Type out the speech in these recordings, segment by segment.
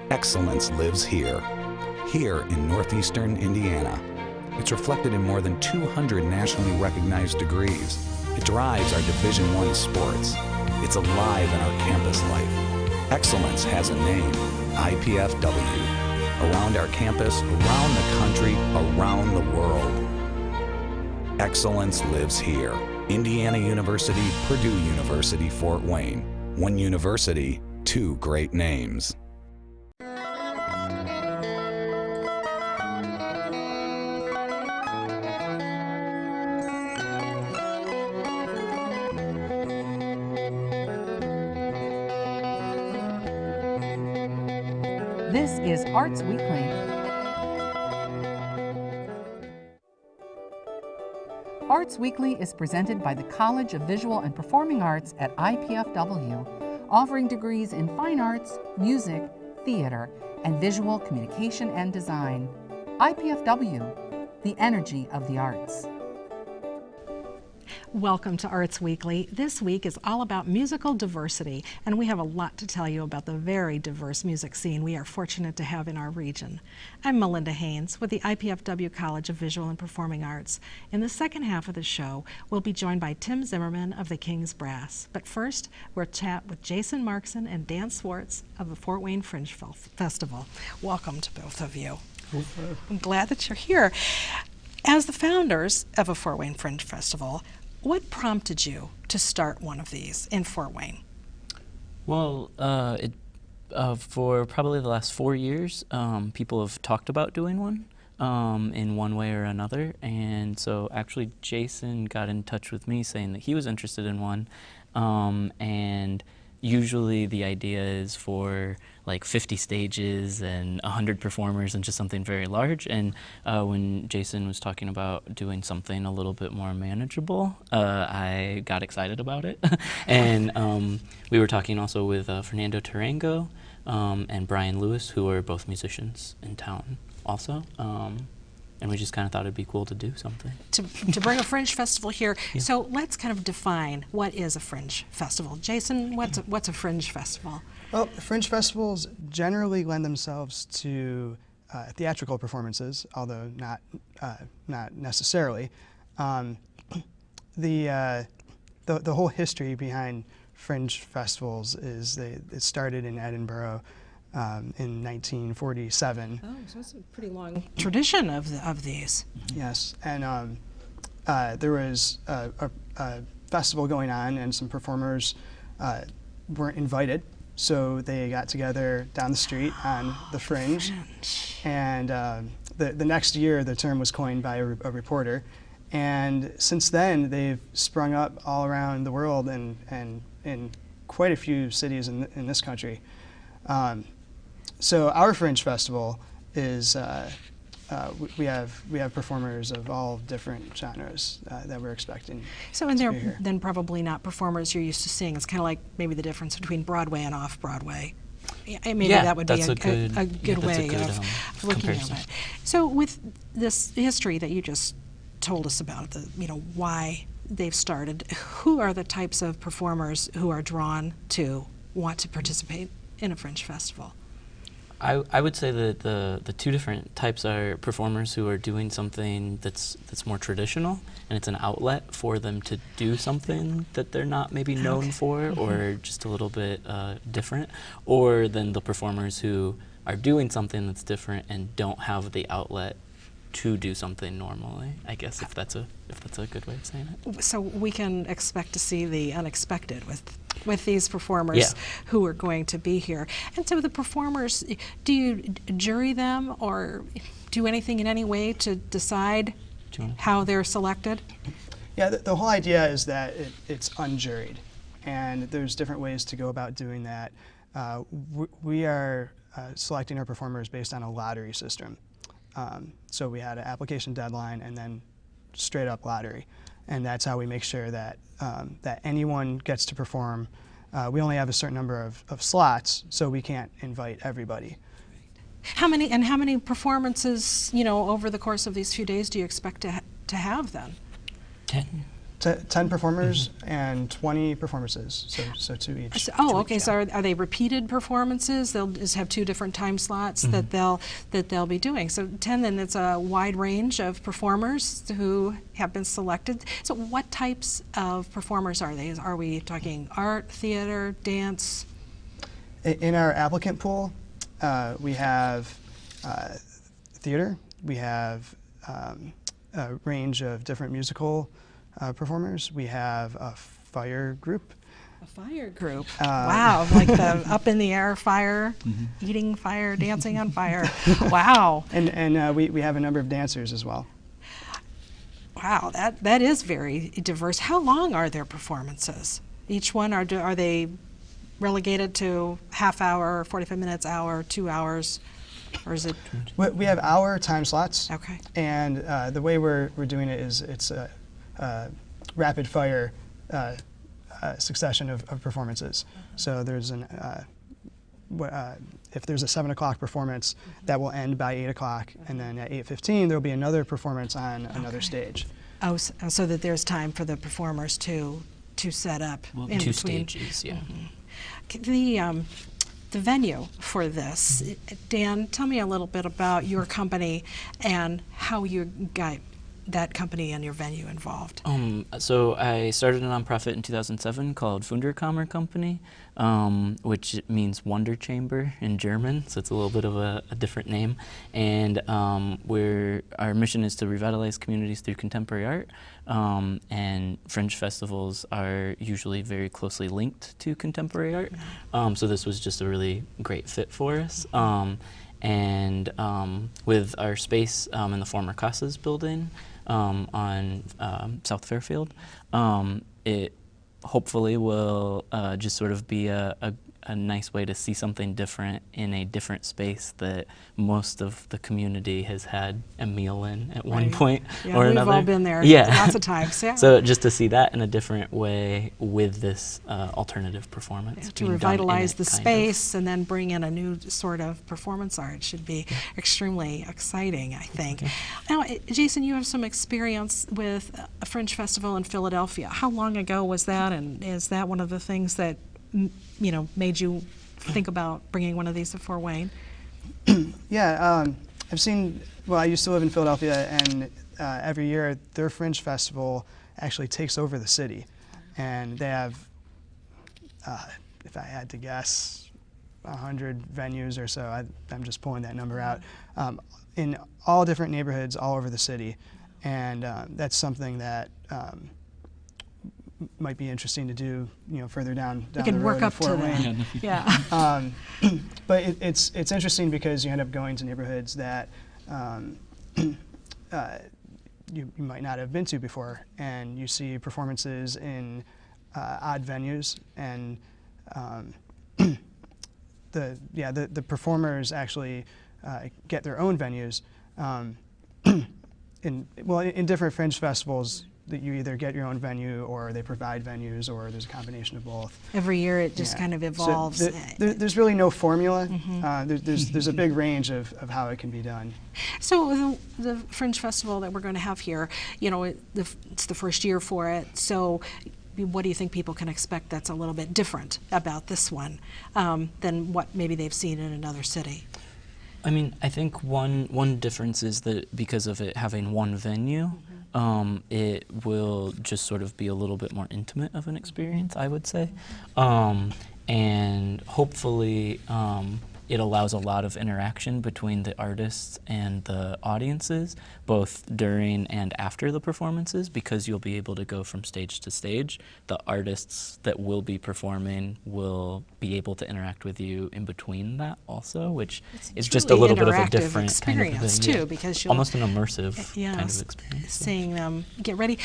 Excellence lives here in northeastern Indiana. It's reflected in more than 200 nationally recognized degrees. It drives our Division I sports. It's alive in our campus life. Excellence has a name, IPFW. Around our campus, around the country, around the world. Excellence lives here. Indiana University, Purdue University, Fort Wayne. One university, two great names. This is Arts Weekly. Arts Weekly is presented by the College of Visual and Performing Arts at IPFW, offering degrees in fine arts, music, theater, and visual communication and design. IPFW, the energy of the arts. Welcome to Arts Weekly. This week is all about musical diversity, and we have a lot to tell you about the very diverse music scene we are fortunate to have in our region. I'm Melinda Haines with the IPFW College of Visual and Performing Arts. In the second half of the show, we'll be joined by Tim Zimmerman of the King's Brass. But first, we'll chat with Jason Markson and Dan Swartz of the Fort Wayne Fringe Festival. Welcome to both of you. I'm glad that you're here. As the founders of a Fort Wayne Fringe Festival, what prompted you to start one of these in Fort Wayne? Well, for probably the last 4 years, people have talked about doing one in one way or another, and so actually Jason got in touch with me saying that he was interested in one, and usually the idea is for like 50 stages and 100 performers and just something very large. And when Jason was talking about doing something a little bit more manageable, I got excited about it. And we were talking also with Fernando Tarango and Brian Lewis, who are both musicians in town also. And we just kind of thought it'd be cool to do something. To bring a Fringe Festival here. Yeah. So let's kind of define what is a Fringe Festival. Jason, what's a Fringe Festival? Well, Fringe Festivals generally lend themselves to theatrical performances, although not necessarily. The whole history behind Fringe Festivals is it started in Edinburgh in 1947. Oh, so it's a pretty long tradition of these. Yes, and there was a festival going on, and some performers weren't invited, so they got together down the street on the Fringe. And the next year, the term was coined by a reporter, and since then they've sprung up all around the world and in quite a few cities in this country. So our Fringe Festival is we have performers of all different genres that we're expecting. So, and they're then probably not performers you're used to seeing. It's kind of like maybe the difference between Broadway and off Broadway. Maybe that would be a good way of looking at it. So, with this history that you just told us about, why they've started, who are the types of performers who are drawn to want to participate in a Fringe Festival? I would say that the two different types are performers who are doing something that's more traditional, and it's an outlet for them to do something that they're not maybe known for, or just a little bit different, or then the performers who are doing something that's different and don't have the outlet to do something normally, I guess, if that's a good way of saying it. So we can expect to see the unexpected with these performers who are going to be here. And so the performers, do you jury them or do anything in any way to decide how they're selected? Yeah, the whole idea is that it's unjuried, and there's different ways to go about doing that. We are selecting our performers based on a lottery system. So we had an application deadline and then straight up lottery. And that's how we make sure that that anyone gets to perform. We only have a certain number of slots, so we can't invite everybody. How many performances, over the course of these few days do you expect to have then? 10. 10 performers and 20 performances, so 2 each. So, okay. So are they repeated performances? They'll just have 2 different time slots that they'll be doing. So 10, then it's a wide range of performers who have been selected. So what types of performers are they? Are we talking art, theater, dance? In our applicant pool, we have theater. We have a range of different musical performers. We have a fire group. A fire group. Wow, like the up in the air fire, eating fire, dancing on fire. Wow. And we have a number of dancers as well. Wow, that is very diverse. How long are their performances? Each one, are they relegated to half hour, 45 minutes, hour, 2 hours? Or is it? We have hour time slots. Okay. And the way we're doing it is it's a rapid fire succession of performances. So there's if there's a 7 o'clock performance, that will end by 8 o'clock, and then at 8:15 there'll be another performance on another stage. Oh, so that there's time for the performers to set up in 2 between. stages, yeah. The venue for this, Dan, tell me a little bit about your company and how you got that company and your venue involved. So I started a nonprofit in 2007 called Wunderkammer Company, which means Wonder Chamber in German, so it's a little bit of a different name. And our mission is to revitalize communities through contemporary art, and Fringe festivals are usually very closely linked to contemporary art. So this was just a really great fit for us. And with our space in the former Casas building on South Fairfield, it hopefully will just sort of be a nice way to see something different in a different space that most of the community has had a meal in at one point or another. We've all been there lots of times. Yeah. So just to see that in a different way with this alternative performance. To revitalize the space and then bring in a new sort of performance art should be extremely exciting, I think. Now, Jason, you have some experience with a Fringe Festival in Philadelphia. How long ago was that, and is that one of the things that made you think about bringing one of these to Fort Wayne? Yeah, I've seen, well, I used to live in Philadelphia, and every year their Fringe Festival actually takes over the city. And they have, if I had to guess, 100 venues or so. I'm just pulling that number out, in all different neighborhoods all over the city. And that's something that might be interesting to do, further down the road. You can work up to Fort Wayne. that. Yeah. But it's interesting because you end up going to neighborhoods that you might not have been to before, and you see performances in odd venues, and the performers actually get their own venues. In different Fringe festivals, that you either get your own venue or they provide venues, or there's a combination of both. Every year it just kind of evolves. So there's really no formula. There's a big range of how it can be done. So the Fringe Festival that we're going to have here, it's the first year for it. So what do you think people can expect that's a little bit different about this one than what maybe they've seen in another city? I mean, I think one difference is that because of it having one venue, it will just sort of be a little bit more intimate of an experience, I would say. And hopefully it allows a lot of interaction between the artists and the audiences, both during and after the performances, because you'll be able to go from stage to stage. The artists that will be performing will be able to interact with you in between that also, which is just a little bit of a different experience kind of thing, too, because you'll almost an immersive kind of experience. Seeing them get ready.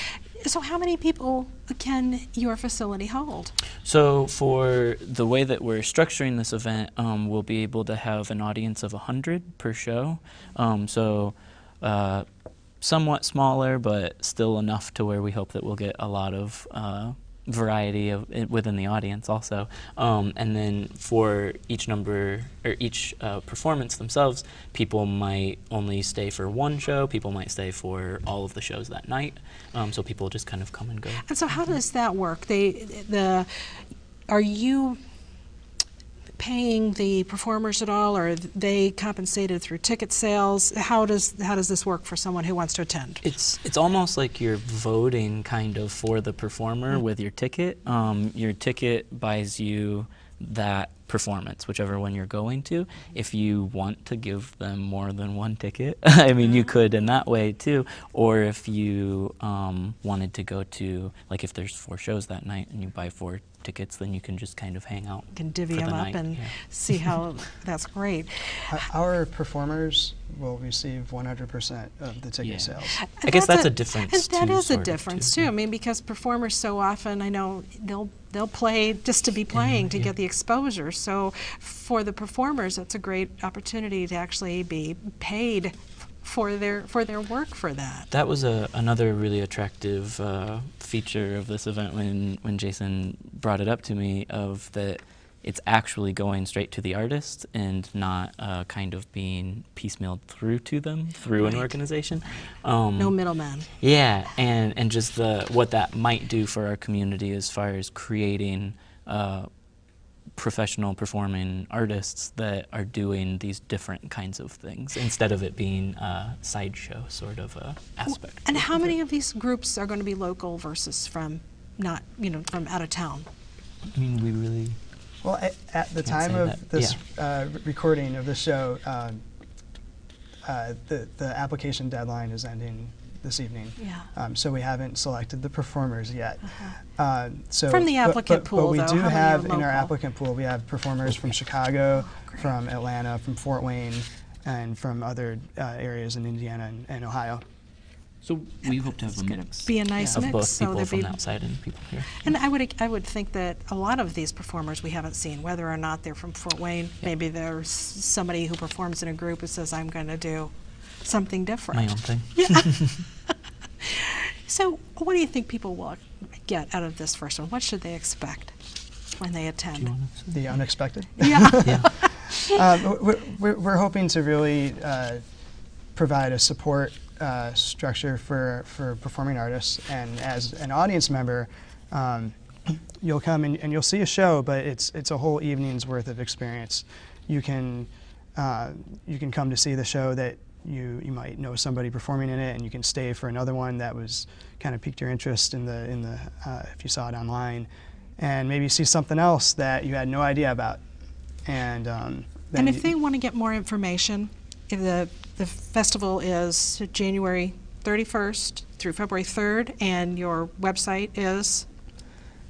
So how many people can your facility hold? So for the way that we're structuring this event, we'll be able to have an audience of 100 per show. Somewhat smaller, but still enough to where we hope that we'll get a lot of variety of within the audience also. And then for each number or each performance themselves, people might only stay for one show, people might stay for all of the shows that night. So people just kind of come and go. And so how does that work? Are you paying the performers at all, or are they compensated through ticket sales? How does this work for someone who wants to attend? It's almost like you're voting kind of for the performer with your ticket. Your ticket buys you that performance, whichever one you're going to. If you want to give them more than one ticket, I mean, you could in that way too. Or if you wanted to go to, like if there's 4 shows that night and you buy 4 tickets, then you can just kind of hang out. You can divvy for them the up night. and see how that's great. Our performers will receive 100% of the ticket sales. I guess that's a difference. And that is a sort of, difference too. I mean, because performers so often, I know they'll play just to be playing to get the exposure. So for the performers, it's a great opportunity to actually be paid for their work for that. That was another really attractive feature of this event when Jason brought it up to me, of that it's actually going straight to the artist and not kind of being piecemealed through to them through an organization. No middleman. Yeah, and just what that might do for our community as far as creating professional performing artists that are doing these different kinds of things instead of it being a sideshow sort of aspect. And how many of these groups are going to be local versus from not, from out of town? I mean, we really... Well, at the time of this recording of the show, the application deadline is ending this evening. Yeah. So we haven't selected the performers yet. So From the applicant pool, but we though, do how many have are in our local? applicant pool, we have performers from Chicago, from Atlanta, from Fort Wayne, and from other areas in Indiana and Ohio. So we hope to have a mix. Be a nice of mix, both so people there'd from be- outside and people here. And I would think that a lot of these performers we haven't seen, whether or not they're from Fort Wayne. Maybe there's somebody who performs in a group who says, I'm going to do something different. My own thing. So what do you think people will get out of this first one? What should they expect when they attend? The unexpected. Yeah. We're hoping to really provide a support structure for performing artists, and as an audience member, you'll come and you'll see a show, but it's a whole evening's worth of experience. You can come to see the show that you might know somebody performing in it, and you can stay for another one that was kind of piqued your interest in the if you saw it online, and maybe see something else that you had no idea about. And And if they want to get more information, if the festival is January 31st through February 3rd, and your website is?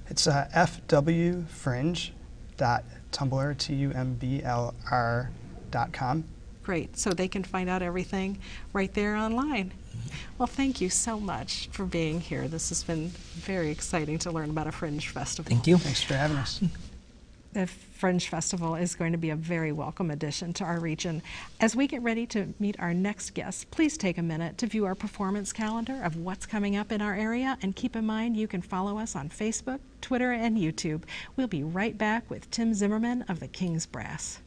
It's fwfringe.tumblr.com. Great, so they can find out everything right there online. Well, thank you so much for being here. This has been very exciting to learn about a Fringe Festival. Thank you. Thanks for having us. The Fringe Festival is going to be a very welcome addition to our region. As we get ready to meet our next guest, please take a minute to view our performance calendar of what's coming up in our area, and keep in mind you can follow us on Facebook, Twitter, and YouTube. We'll be right back with Tim Zimmerman of the King's Brass.